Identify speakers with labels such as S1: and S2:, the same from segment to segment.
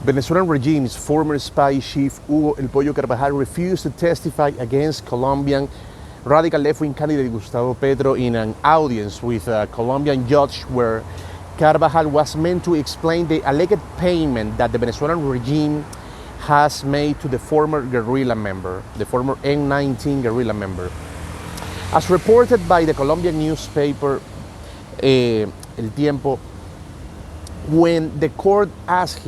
S1: Venezuelan regime's former spy chief Hugo El Pollo Carvajal refused to testify against Colombian radical left-wing candidate Gustavo Petro in an audience with a Colombian judge where Carvajal was meant to explain the alleged payment that the Venezuelan regime has made to the former guerrilla member, the former N19 guerrilla member. As reported by the Colombian newspaper El Tiempo, when the court asked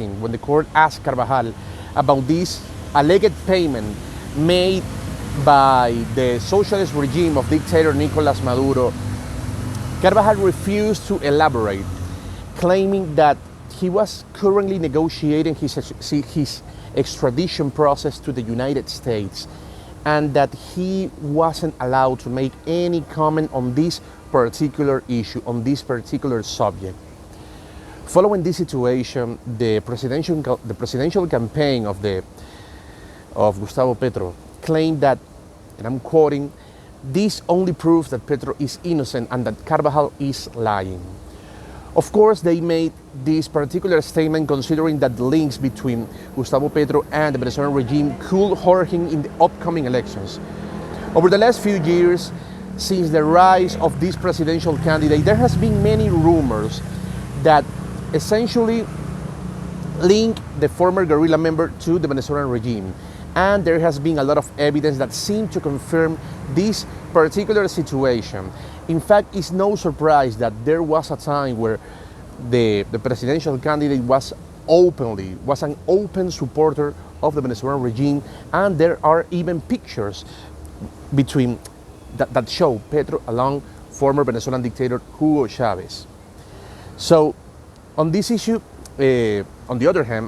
S1: Carvajal about this alleged payment made by the socialist regime of dictator Nicolas Maduro, Carvajal refused to elaborate, claiming that he was currently negotiating his extradition process to the United States and that he wasn't allowed to make any comment on this particular issue, on this particular subject. Following this situation, the presidential campaign of Gustavo Petro claimed that, and I'm quoting, "This only proves that Petro is innocent and that Carvajal is lying." Of course, they made this particular statement considering that the links between Gustavo Petro and the Venezuelan regime could hurt him in the upcoming elections. Over the last few years, since the rise of this presidential candidate, there has been many rumors that essentially link the former guerrilla member to the Venezuelan regime. And there has been a lot of evidence that seemed to confirm this particular situation. In fact, it's no surprise that there was a time where the presidential candidate was an open supporter of the Venezuelan regime, and there are even pictures between that show Petro along former Venezuelan dictator Hugo Chavez. So, on this issue, on the other hand,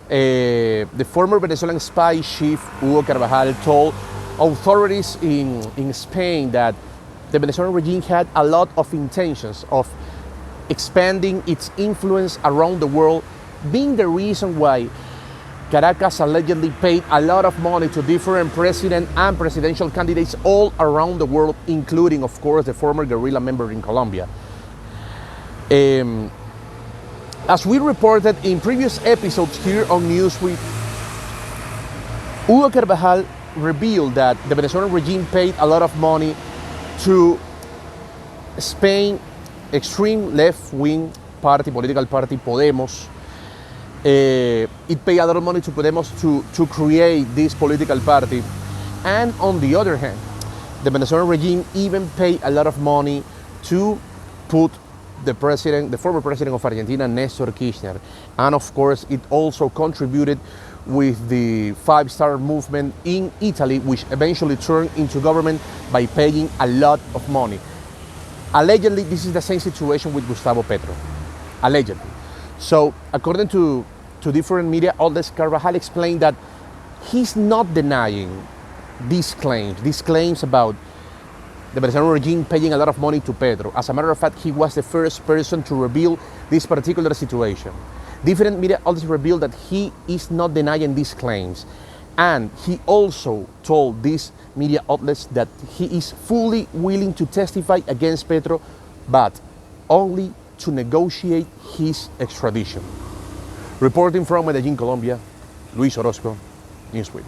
S1: the former Venezuelan spy chief Hugo Carvajal told authorities in Spain that the Venezuelan regime had a lot of intentions of expanding its influence around the world, being the reason why Caracas allegedly paid a lot of money to different president and presidential candidates all around the world, including, of course, the former guerrilla member in Colombia. As we reported in previous episodes here on Newsweek, Hugo Carvajal revealed that the Venezuelan regime paid a lot of money to Spain's extreme left-wing political party Podemos. It paid a lot of money to Podemos to create this political party. And on the other hand, the Venezuelan regime even paid a lot of money to put the former president of Argentina, Néstor Kirchner. And of course, it also contributed with the five-star movement in Italy, which eventually turned into government by paying a lot of money. Allegedly, this is the same situation with Gustavo Petro. Allegedly. So, according to different media outlets, Carvajal explained that he's not denying these claims about the Venezuelan regime paying a lot of money to Petro. As a matter of fact, he was the first person to reveal this particular situation. Different media outlets revealed that he is not denying these claims. And he also told these media outlets that he is fully willing to testify against Petro, but only to negotiate his extradition. Reporting from Medellin, Colombia, Luis Orozco, Newsweek.